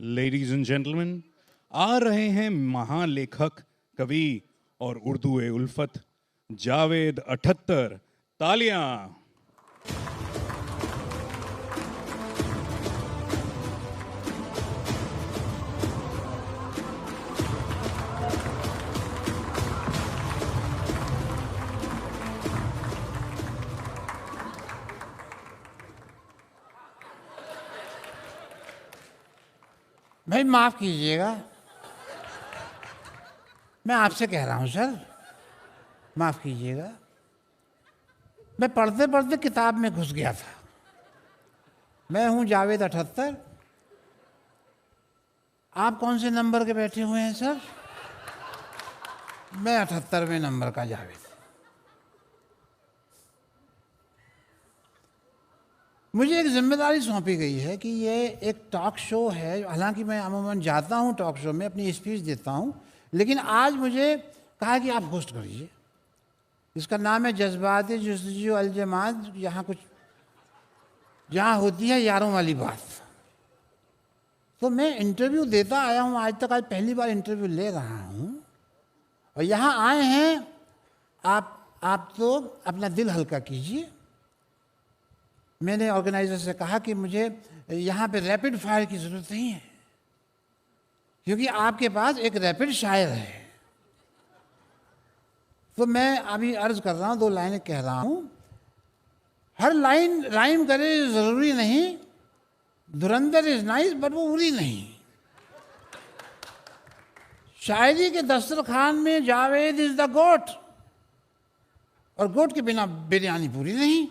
Ladies and gentleman, आ रहे हैं महालेखक, कवि और उर्दू ए उल्फत जावेद 78। तालियां। भाई माफ कीजिएगा, मैं आपसे कह रहा हूं सर, माफ कीजिएगा। मैं पढ़ते पढ़ते किताब में घुस गया था। मैं हूं जावेद 78। आप कौन से नंबर के बैठे हुए हैं सर? मैं 78वें नंबर का जावेद। मुझे एक जिम्मेदारी सौंपी गई है कि ये एक टॉक शो है। हालांकि मैं अमूमन जाता हूँ टॉक शो में, अपनी स्पीच देता हूँ, लेकिन आज मुझे कहा कि आप होस्ट करिए। इसका नाम है जज्बात जुस्तजू अलजमात, जहाँ होती है यारों वाली बात। तो मैं इंटरव्यू देता आया हूँ आज तक, आज पहली बार इंटरव्यू ले रहा हूँ। और यहाँ आए हैं आप तो अपना दिल हल्का कीजिए। मैंने ऑर्गेनाइजर से कहा कि मुझे यहाँ पे रैपिड फायर की ज़रूरत नहीं है, क्योंकि आपके पास एक रैपिड शायर है। तो मैं अभी अर्ज कर रहा हूँ, 2 लाइनें कह रहा हूँ। हर लाइन राइम करे ज़रूरी नहीं, धुरंधर इज़ नाइस बट वो उरी नहीं। शायरी के दस्तरखान में जावेद इज़ द गोट, और गोट के बिना बिरयानी पूरी नहीं।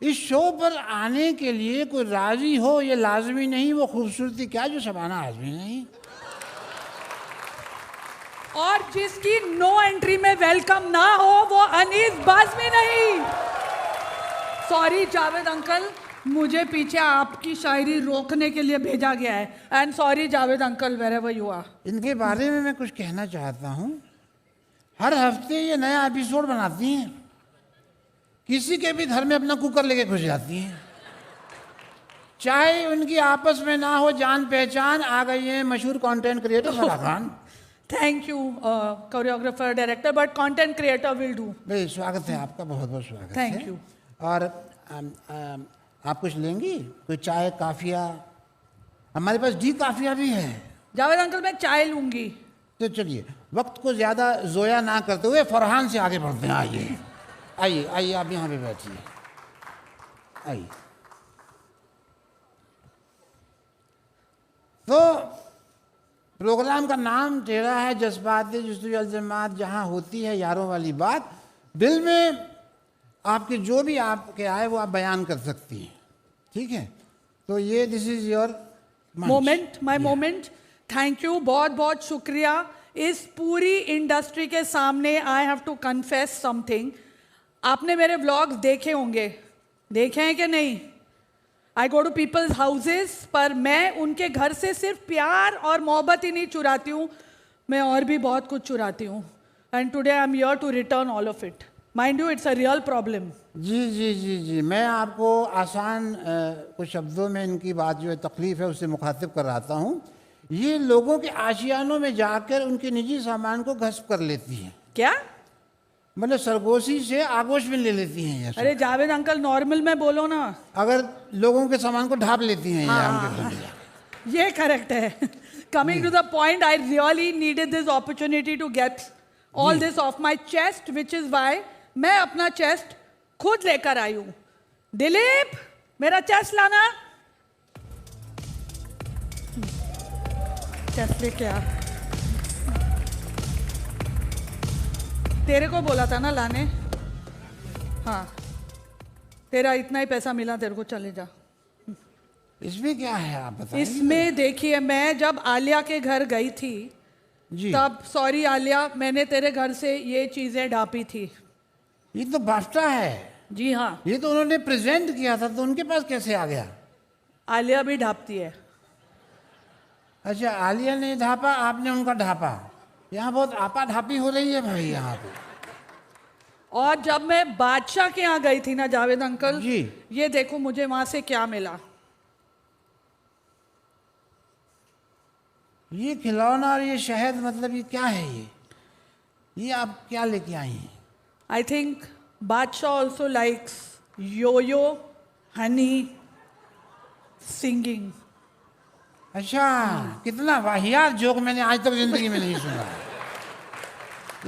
इस शो पर आने के लिए कोई राजी हो ये लाजमी नहीं, वो खूबसूरती क्या जो शबाना आजमी नहीं। और जिसकी नो एंट्री में वेलकम ना हो वो अनीस बाज़मी नहीं। सॉरी जावेद अंकल, मुझे पीछे आपकी शायरी रोकने के लिए भेजा गया है। And sorry Javed uncle, wherever you are. इनके बारे में मैं कुछ कहना चाहता हूँ। हर हफ्ते ये नया एपिसोड बनाती हैं, किसी के भी घर में अपना कुकर लेके घुस जाती हैं। चाहे उनकी आपस में ना हो जान पहचान, आ गई है मशहूर content creator Farah Khan. Thank you choreographer director, but content creator will do. भाई स्वागत है आपका, बहुत बहुत स्वागत है। Thank you. और आप कुछ लेंगी? कोई चाय काफिया? हमारे पास डी काफिया भी है। जावेद अंकल मैं चाय लूंगी। तो चलिए वक्त को ज़्यादा ज़ोया ना करते हुए फरहान से आगे बढ़ते हैं। आइए आइए आइए, आप यहाँ पे बैठिए। आइए। तो प्रोग्राम का नाम टेढ़ा है, जज्बात जुस्तजू अलजमात, जहाँ होती है यारों वाली बात। दिल में आपके जो भी आपके आए वो आप बयान कर सकती हैं, ठीक है? तो ये this is your moment, my moment. Thank you, बहुत बहुत शुक्रिया। इस पूरी इंडस्ट्री के सामने I have to confess something. आपने मेरे व्लॉग्स देखे होंगे, देखे हैं कि नहीं? I go to people's houses, पर मैं उनके घर से सिर्फ प्यार और मोहब्बत ही नहीं चुराती हूँ, मैं और भी बहुत कुछ चुराती हूँ। And today I am here to return all of it. Mind you, it's a real problem. जी जी जी जी, मैं आपको आसान कुछ शब्दों में इनकी बात जो है तकलीफ है उससे मुखातिब कराता हूँ। ये लोगों के आशियानों में जाकर उनके निजी सामान को घस्प कर लेती हैं। क्या मतलब सरगोशी से आगोश में ले लेती हैं ये। अरे जावेद अंकल नॉर्मल में बोलो ना। अगर लोगों के सामान को ढाप लेती हैं ये करेक्ट है। Coming to the point, I really needed this opportunity to get all this off my chest, which is why मैं अपना चेस्ट खुद लेकर आई हूं। दिलीप, मेरा चेस्ट लाना। चेस्ट लेके आ। तेरे को बोला था ना लाने। हाँ, तेरा इतना ही पैसा मिला तेरे को, चले जा। इसमें क्या है आप बताइए। इसमें देखिए, मैं जब आलिया के घर गई थी जी, तब, सॉरी आलिया, मैंने तेरे घर से ये चीजें ढापी थी। ये तो बाफ्टा है। जी हाँ, ये तो उन्होंने प्रेजेंट किया था, तो उनके पास कैसे आ गया? आलिया भी ढापती है। अच्छा, आलिया ने ढापा, आपने उनका ढापा। यहाँ बहुत आपा ढापी हो रही है भाई यहाँ पे। और जब मैं बादशाह के यहाँ गई थी ना जावेद अंकल जी, ये देखो मुझे वहां से क्या मिला। ये खिलौना और ये शहद, मतलब ये क्या है? ये आप क्या लेके आई हैं? I think Badshah also likes yo-yo, honey, singing. अच्छा, कितना वाहियात जोक मैंने आज तक जिंदगी में नहीं सुना।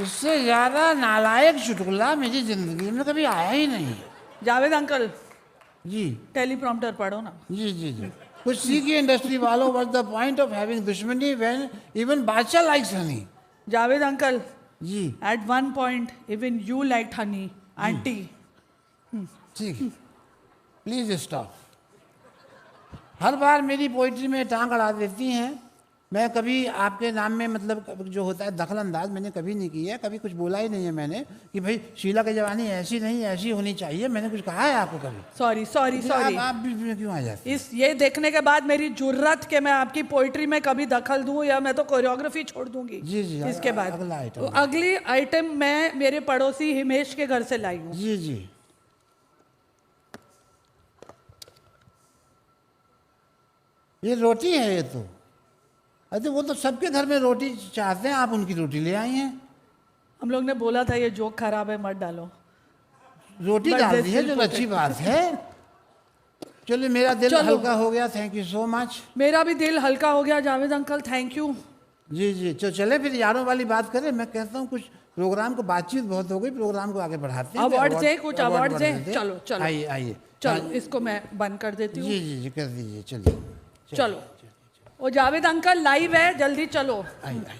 इससे ज्यादा नालायक चुटकुला मेरी जिंदगी में कभी आया ही नहीं। जावेद अंकल, जी टेलीप्रॉम्प्टर पढ़ो ना। जी जी जी। कुछ सीखिए इंडस्ट्री वालों। What the point of having दुश्मनी when even Badshah likes Honey? Javed uncle, ji at one point even you liked honey, auntie. ठीक, प्लीज स्टॉप। हर बार मेरी पोइट्री में टांग अड़ा देती हैं। मैं कभी आपके नाम में मतलब जो होता है दखल अंदाज मैंने कभी नहीं किया है, कभी कुछ बोला ही नहीं है मैंने कि भाई शीला की जवानी ऐसी नहीं ऐसी होनी चाहिए। मैंने कुछ कहा है आपको कभी? Sorry sorry sorry. आप बीच में क्यों आ जाते हैं? इस ये देखने के बाद मेरी जुर्रत के मैं आपकी पोइट्री में कभी दखल दूं या मैं तो कोरियोग्राफी छोड़ दूंगी। जी जी। इसके बाद अगला आइटम। तो अगली आइटम मैं मेरे पड़ोसी हिमेश के घर से लाई हूँ। जी जी। ये रोटी है। ये तो अरे वो तो सबके घर में रोटी चाहते हैं, आप उनकी रोटी ले आई हैं। हम लोग ने बोला था ये जोक खराब है मत डालो। रोटी But डाल this दी है, will जो put अच्छी it. बात है। चलिए, मेरा दिल चलो। हल्का हो गया। Thank you so much. मेरा भी दिल हल्का हो गया जावेद अंकल, थैंक यू। जी जी। चले फिर यारों वाली बात करें। मैं कहता हूँ कुछ प्रोग्राम को बातचीत बहुत हो गई, प्रोग्राम को आगे बढ़ाते हैं। अवार्ड दे, कुछ अवार्ड दे। चलो चलो आइए आइए। चलो, इसको मैं बंद कर देती हूँ। जी जी जी, कर दीजिए। चलिए चलो, वो जावेद अंकल लाइव है, जल्दी चलो। आइए आइए।